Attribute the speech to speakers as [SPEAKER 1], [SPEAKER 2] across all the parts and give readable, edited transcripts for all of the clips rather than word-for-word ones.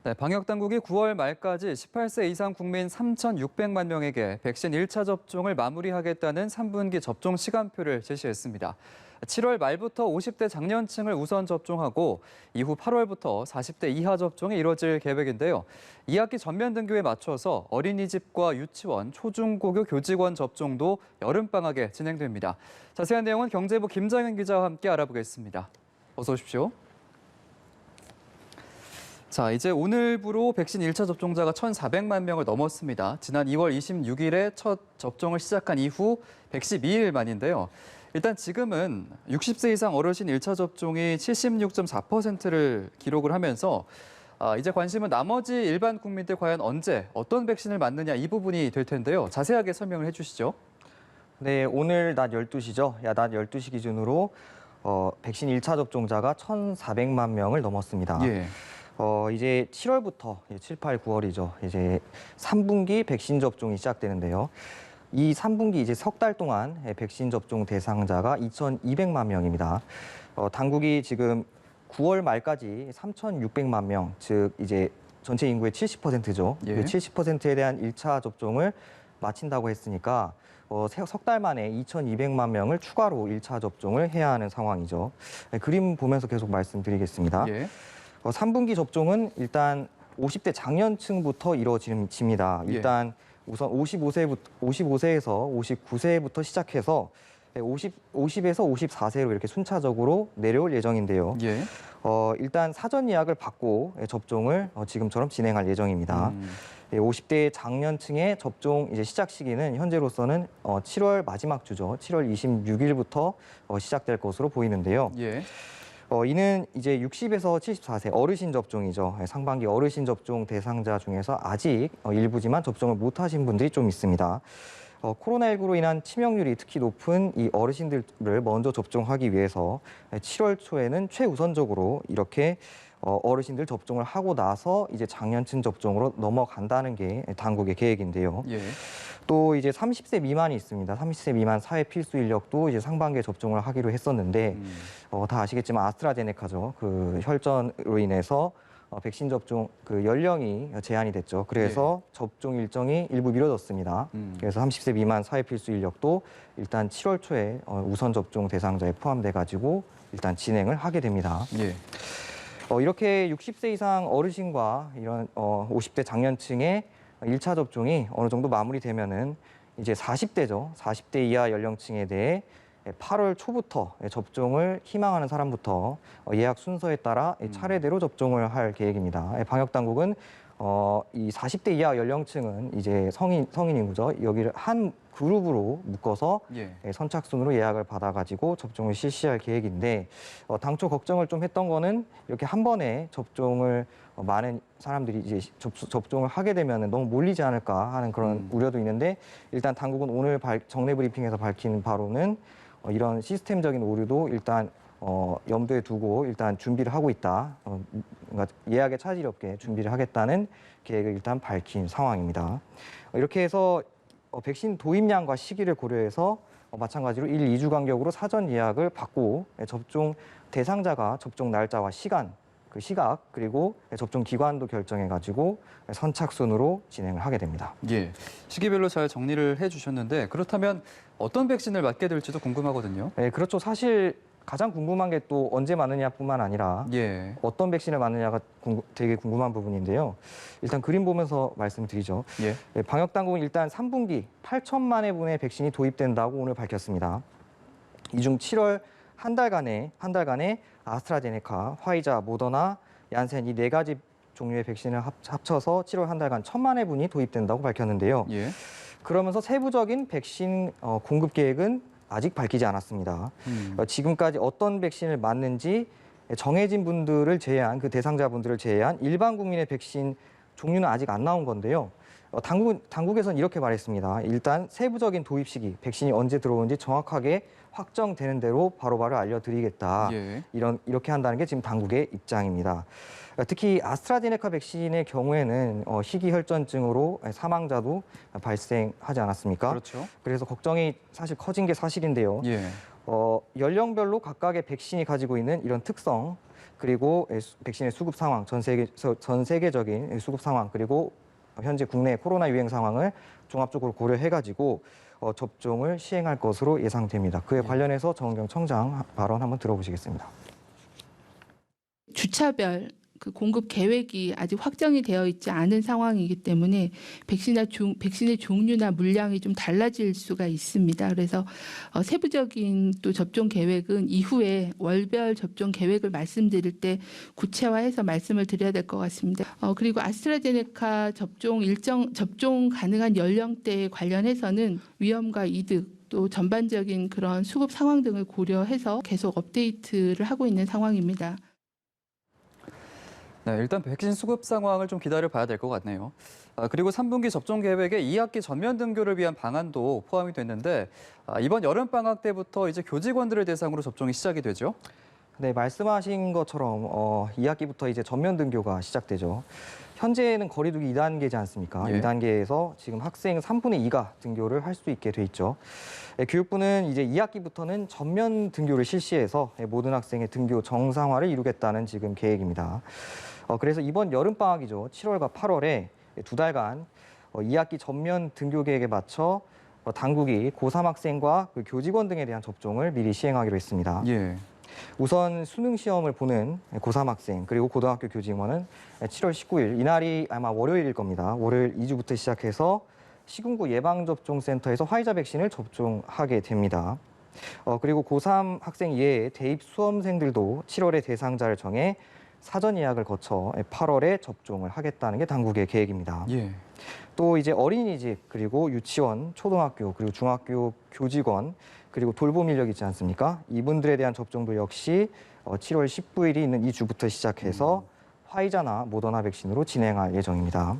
[SPEAKER 1] 네, 방역당국이 9월 말까지 18세 이상 국민 3,600만 명에게 백신 1차 접종을 마무리하겠다는 3분기 접종 시간표를 제시했습니다. 7월 말부터 50대 장년층을 우선 접종하고 이후 8월부터 40대 이하 접종이 이뤄질 계획인데요. 2학기 전면 등교에 맞춰서 어린이집과 유치원, 초중고교 교직원 접종도 여름방학에 진행됩니다. 자세한 내용은 경제부 김장현 기자와 함께 알아보겠습니다. 어서 오십시오. 자, 이제 오늘부로 백신 1차 접종자가 1,400만 명을 넘었습니다. 지난 2월 26일에 첫 접종을 시작한 이후 112일 만인데요. 일단 지금은 60세 이상 어르신 1차 접종이 76.4%를 기록을 하면서 이제 관심은 나머지 일반 국민들 과연 언제 어떤 백신을 맞느냐 이 부분이 될 텐데요. 자세하게 설명을 해주시죠.
[SPEAKER 2] 네, 오늘 낮 12시죠. 낮 12시 기준으로 백신 1차 접종자가 1,400만 명을 넘었습니다.
[SPEAKER 1] 예.
[SPEAKER 2] 이제 7월부터 7, 8, 9월이죠. 이제 3분기 백신 접종이 시작되는데요. 이 3분기 이제 석 달 동안 백신 접종 대상자가 2,200만 명입니다. 당국이 지금 9월 말까지 3,600만 명, 즉 이제 전체 인구의 70%죠.
[SPEAKER 1] 예.
[SPEAKER 2] 그 70%에 대한 1차 접종을 마친다고 했으니까 석 달 만에 2,200만 명을 추가로 1차 접종을 해야 하는 상황이죠. 그림 보면서 계속 말씀드리겠습니다.
[SPEAKER 1] 예.
[SPEAKER 2] 3분기 접종은 일단 50대 장년층부터 이루어집니다. 일단 우선 55세에서 59세부터 시작해서 50에서 54세로 이렇게 순차적으로 내려올 예정인데요.
[SPEAKER 1] 예.
[SPEAKER 2] 일단 사전 예약을 받고 접종을 지금처럼 진행할 예정입니다. 50대 장년층의 접종 이제 시작 시기는 현재로서는 7월 마지막 주죠. 7월 26일부터 시작될 것으로 보이는데요.
[SPEAKER 1] 예.
[SPEAKER 2] 이는 이제 60에서 74세 어르신 접종이죠. 상반기 어르신 접종 대상자 중에서 아직 일부지만 접종을 못하신 분들이 좀 있습니다. 코로나19로 인한 치명률이 특히 높은 이 어르신들을 먼저 접종하기 위해서 7월 초에는 최우선적으로 이렇게 어르신들 접종을 하고 나서 이제 장년층 접종으로 넘어간다는 게 당국의 계획인데요.
[SPEAKER 1] 예.
[SPEAKER 2] 또 이제 30세 미만이 있습니다. 30세 미만 사회 필수 인력도 이제 상반기에 접종을 하기로 했었는데 다 아시겠지만 아스트라제네카죠. 그 혈전으로 인해서 백신 접종 그 연령이 제한이 됐죠. 그래서 접종 일정이 일부 미뤄졌습니다. 그래서 30세 미만 사회 필수 인력도 일단 7월 초에 우선 접종 대상자에 포함돼 가지고 일단 진행을 하게 됩니다.
[SPEAKER 1] 예.
[SPEAKER 2] 이렇게 60세 이상 어르신과 이런 50대 장년층의 1차 접종이 어느 정도 마무리되면은 이제 40대죠. 40대 이하 연령층에 대해 8월 초부터 접종을 희망하는 사람부터 예약 순서에 따라 차례대로 접종을 할 계획입니다. 방역 당국은 이 40대 이하 연령층은 이제 성인 인구죠. 여기를 한 그룹으로 묶어서 선착순으로 예약을 받아가지고 접종을 실시할 계획인데 당초 걱정을 좀 했던 거는 이렇게 한 번에 접종을 많은 사람들이 이제 접종을 하게 되면 너무 몰리지 않을까 하는 그런 우려도 있는데 일단 당국은 오늘 정례 브리핑에서 밝힌 바로는 이런 시스템적인 오류도 일단 염두에 두고 일단 준비를 하고 있다. 그러니까 예약에 차질 없게 준비를 하겠다는 계획을 일단 밝힌 상황입니다. 이렇게 해서 백신 도입량과 시기를 고려해서 마찬가지로 1, 2주 간격으로 사전 예약을 받고 접종 대상자가 접종 날짜와 시간, 그 시각 그리고 접종 기관도 결정해가지고 선착순으로 진행을 하게 됩니다.
[SPEAKER 1] 예. 시기별로 잘 정리를 해주셨는데 그렇다면 어떤 백신을 맞게 될지도 궁금하거든요.
[SPEAKER 2] 네, 그렇죠. 사실 가장 궁금한 게 또 언제 맞느냐뿐만 아니라 어떤 백신을 맞느냐가 되게 궁금한 부분인데요. 일단 그림 보면서 말씀드리죠. 방역 당국은 일단 3분기 8천만회 분의 백신이 도입된다고 오늘 밝혔습니다. 이 중 7월 한 달간에 아스트라제네카, 화이자, 모더나, 얀센 이 네 가지 종류의 백신을 합쳐서 7월 한 달간 1,000만회 분이 도입된다고 밝혔는데요. 그러면서 세부적인 백신 공급 계획은 아직 밝히지 않았습니다. 지금까지 어떤 백신을 맞는지 정해진 분들을 제외한 그 대상자분들을 제외한 일반 국민의 백신 종류는 아직 안 나온 건데요. 당국에서는 이렇게 말했습니다. 일단 세부적인 도입 시기, 백신이 언제 들어오는지 정확하게 확정되는 대로 바로바로 알려드리겠다. 이렇게 한다는 게 지금 당국의 입장입니다. 특히 아스트라제네카 백신의 경우에는 희귀혈전증으로 사망자도 발생하지 않았습니까?
[SPEAKER 1] 그렇죠.
[SPEAKER 2] 그래서 걱정이 사실 커진 게 사실인데요. 연령별로 각각의 백신이 가지고 있는 이런 특성, 그리고 백신의 수급 상황, 전 세계적인 수급 상황, 그리고 현재 국내 코로나 유행 상황을 종합적으로 고려해가지고 접종을 시행할 것으로 예상됩니다. 그에 관련해서 정은경 청장 발언 한번 들어보시겠습니다.
[SPEAKER 3] 주차별 그 공급 계획이 아직 확정이 되어 있지 않은 상황이기 때문에 백신의 종류나 물량이 좀 달라질 수가 있습니다. 그래서 세부적인 또 접종 계획은 이후에 월별 접종 계획을 말씀드릴 때 구체화해서 말씀을 드려야 될 것 같습니다. 그리고 아스트라제네카 접종 가능한 연령대에 관련해서는 위험과 이득 또 전반적인 그런 수급 상황 등을 고려해서 계속 업데이트를 하고 있는 상황입니다.
[SPEAKER 1] 네, 일단 백신 수급 상황을 좀 기다려 봐야 될 것 같네요. 그리고 3분기 접종 계획에 2학기 전면 등교를 위한 방안도 포함이 됐는데 이번 여름 방학 때부터 이제 교직원들을 대상으로 접종이 시작이 되죠.
[SPEAKER 2] 네, 말씀하신 것처럼 2학기부터 이제 전면 등교가 시작되죠. 현재는 거리두기 2단계지 않습니까?
[SPEAKER 1] 예.
[SPEAKER 2] 2단계에서 지금 학생 3분의 2가 등교를 할 수 있게 돼 있죠. 교육부는 이제 2학기부터는 전면 등교를 실시해서 모든 학생의 등교 정상화를 이루겠다는 지금 계획입니다. 그래서 이번 여름방학이죠. 7월과 8월에 2달간 2학기 전면 등교 계획에 맞춰 당국이 고3 학생과 그 교직원 등에 대한 접종을 미리 시행하기로 했습니다.
[SPEAKER 1] 예.
[SPEAKER 2] 우선 수능 시험을 보는 고3 학생 그리고 고등학교 교직원은 7월 19일 이날이 아마 월요일일 겁니다. 월요일 2주부터 시작해서 시군구 예방접종센터에서 화이자 백신을 접종하게 됩니다. 그리고 고3 학생 이외에 대입 수험생들도 7월에 대상자를 정해 사전 예약을 거쳐 8월에 접종을 하겠다는 게 당국의 계획입니다.
[SPEAKER 1] 예.
[SPEAKER 2] 또 이제 어린이집 그리고 유치원, 초등학교 그리고 중학교 교직원 그리고 돌봄 인력 있지 않습니까? 이분들에 대한 접종도 역시 7월 19일이 있는 이 주부터 시작해서 화이자나 모더나 백신으로 진행할 예정입니다.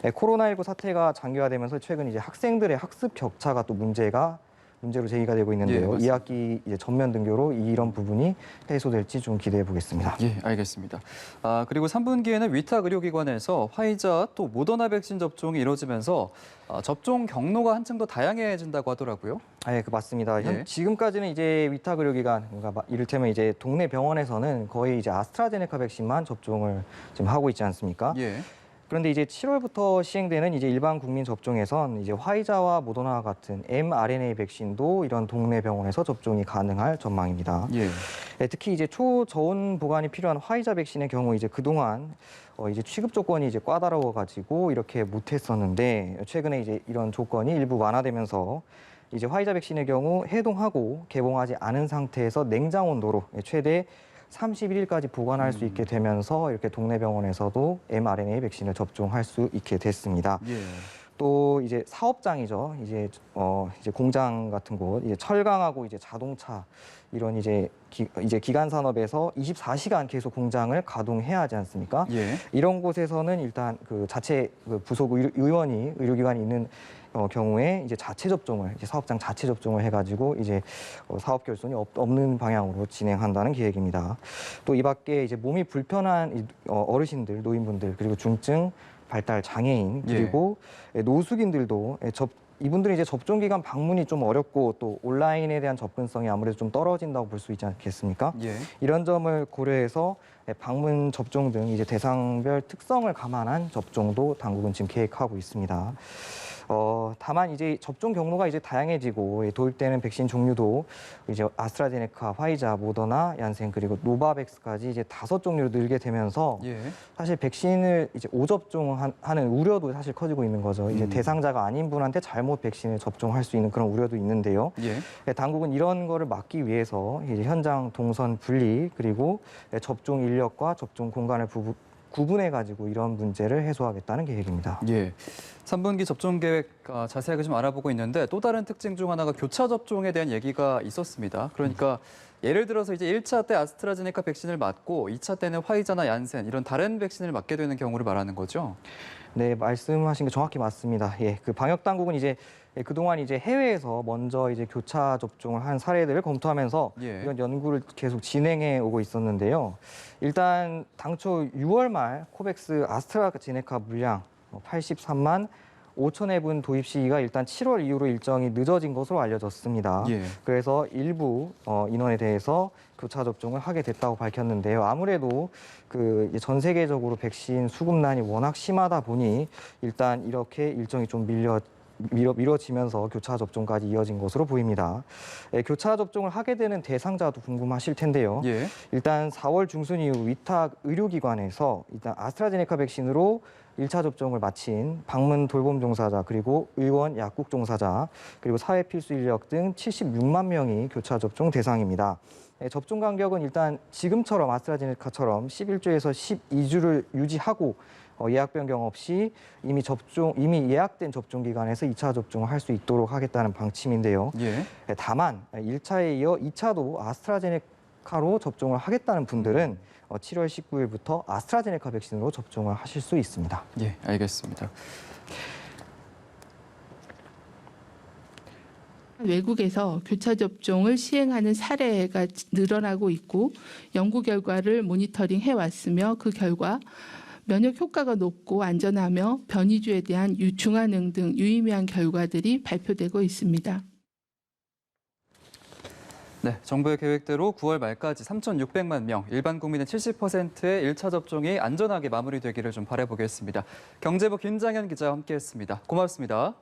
[SPEAKER 2] 코로나19 사태가 장기화되면서 최근 이제 학생들의 학습 격차가 또 문제로 제기가 되고 있는데요.
[SPEAKER 1] 예,
[SPEAKER 2] 2학기 이제 전면 등교로 이런 부분이 해소될지 좀 기대해 보겠습니다.
[SPEAKER 1] 예, 알겠습니다. 그리고 3분기에는 위탁 의료기관에서 화이자 또 모더나 백신 접종이 이루어지면서 접종 경로가 한층 더 다양해진다고 하더라고요.
[SPEAKER 2] 네, 맞습니다.
[SPEAKER 1] 예.
[SPEAKER 2] 지금까지는 이제 위탁 의료기관, 그러니까 이를테면 이제 동네 병원에서는 거의 이제 아스트라제네카 백신만 접종을 지금 하고 있지 않습니까?
[SPEAKER 1] 예.
[SPEAKER 2] 그런데 이제 7월부터 시행되는 이제 일반 국민 접종에선 이제 화이자와 모더나 같은 mRNA 백신도 이런 동네 병원에서 접종이 가능할 전망입니다.
[SPEAKER 1] 예.
[SPEAKER 2] 특히 이제 초저온 보관이 필요한 화이자 백신의 경우 이제 그동안 이제 취급 조건이 이제 까다로워 가지고 이렇게 못했었는데 최근에 이제 이런 조건이 일부 완화되면서 이제 화이자 백신의 경우 해동하고 개봉하지 않은 상태에서 냉장 온도로 최대 31일까지 보관할 수 있게 되면서 이렇게 동네 병원에서도 mRNA 백신을 접종할 수 있게 됐습니다.
[SPEAKER 1] 예.
[SPEAKER 2] 또 이제 사업장이죠. 이제 공장 같은 곳, 이제 철강하고 이제 자동차 이런 이제 기간 산업에서 24시간 계속 공장을 가동해야 하지 않습니까?
[SPEAKER 1] 예.
[SPEAKER 2] 이런 곳에서는 일단 그 자체 부속 의료기관이 있는 경우에 이제 자체 접종을 사업장 자체 접종을 해가지고 이제 사업 결손이 없는 방향으로 진행한다는 계획입니다. 또 이 밖에 이제 몸이 불편한 어르신들, 노인분들 그리고 중증 발달 장애인 그리고 노숙인들도 이분들이 이제 접종 기간 방문이 좀 어렵고 또 온라인에 대한 접근성이 아무래도 좀 떨어진다고 볼 수 있지 않겠습니까?
[SPEAKER 1] 예.
[SPEAKER 2] 이런 점을 고려해서 방문 접종 등 이제 대상별 특성을 감안한 접종도 당국은 지금 계획하고 있습니다. 다만 이제 접종 경로가 이제 다양해지고 도입되는 백신 종류도 이제 아스트라제네카, 화이자, 모더나, 얀센 그리고 노바백스까지 이제 5종류로 늘게 되면서
[SPEAKER 1] 예.
[SPEAKER 2] 사실 백신을 이제 오접종하는 우려도 사실 커지고 있는 거죠. 이제 대상자가 아닌 분한테 잘못 백신을 접종할 수 있는 그런 우려도 있는데요.
[SPEAKER 1] 예.
[SPEAKER 2] 당국은 이런 거를 막기 위해서 이제 현장 동선 분리 그리고 접종 인력과 접종 공간을 구분해가지고 이런 문제를 해소하겠다는 계획입니다.
[SPEAKER 1] 예. 3분기 접종 계획 자세하게 좀 알아보고 있는데 또 다른 특징 중 하나가 교차 접종에 대한 얘기가 있었습니다. 그러니까 예를 들어서 이제 1차 때 아스트라제네카 백신을 맞고 2차 때는 화이자나 얀센 이런 다른 백신을 맞게 되는 경우를 말하는 거죠.
[SPEAKER 2] 네, 말씀하신 게 정확히 맞습니다. 예, 그 방역 당국은 이제 그동안 이제 해외에서 먼저 이제 교차 접종을 한 사례들을 검토하면서
[SPEAKER 1] 예.
[SPEAKER 2] 이런 연구를 계속 진행해 오고 있었는데요. 일단 당초 6월 말 코백스 아스트라제네카 물량 83만 5천 회분 도입 시기가 일단 7월 이후로 일정이 늦어진 것으로 알려졌습니다.
[SPEAKER 1] 예.
[SPEAKER 2] 그래서 일부 인원에 대해서 교차 접종을 하게 됐다고 밝혔는데요. 아무래도 전 세계적으로 백신 수급난이 워낙 심하다 보니 일단 이렇게 일정이 좀 미뤄지면서 교차 접종까지 이어진 것으로 보입니다. 교차 접종을 하게 되는 대상자도 궁금하실 텐데요.
[SPEAKER 1] 예.
[SPEAKER 2] 일단 4월 중순 이후 위탁 의료기관에서 일단 아스트라제네카 백신으로 1차 접종을 마친 방문 돌봄 종사자, 그리고 의원, 약국 종사자, 그리고 사회 필수 인력 등 76만 명이 교차 접종 대상입니다. 접종 간격은 일단 지금처럼 아스트라제네카처럼 11주에서 12주를 유지하고 예약 변경 없이 이미 예약된 접종 기관에서 2차 접종을 할 수 있도록 하겠다는 방침인데요.
[SPEAKER 1] 예.
[SPEAKER 2] 다만 1차에 이어 2차도 아스트라제네카로 접종을 하겠다는 분들은 7월 19일부터 아스트라제네카 백신으로 접종을 하실 수 있습니다.
[SPEAKER 1] 예, 알겠습니다.
[SPEAKER 3] 외국에서 교차 접종을 시행하는 사례가 늘어나고 있고 연구 결과를 모니터링해 왔으며 그 결과 면역 효과가 높고 안전하며 변이주에 대한 중화능 등 유의미한 결과들이 발표되고 있습니다.
[SPEAKER 1] 네, 정부의 계획대로 9월 말까지 3,600만 명, 일반 국민의 70%의 1차 접종이 안전하게 마무리되기를 좀 바라보겠습니다. 경제부 김장현 기자와 함께했습니다. 고맙습니다.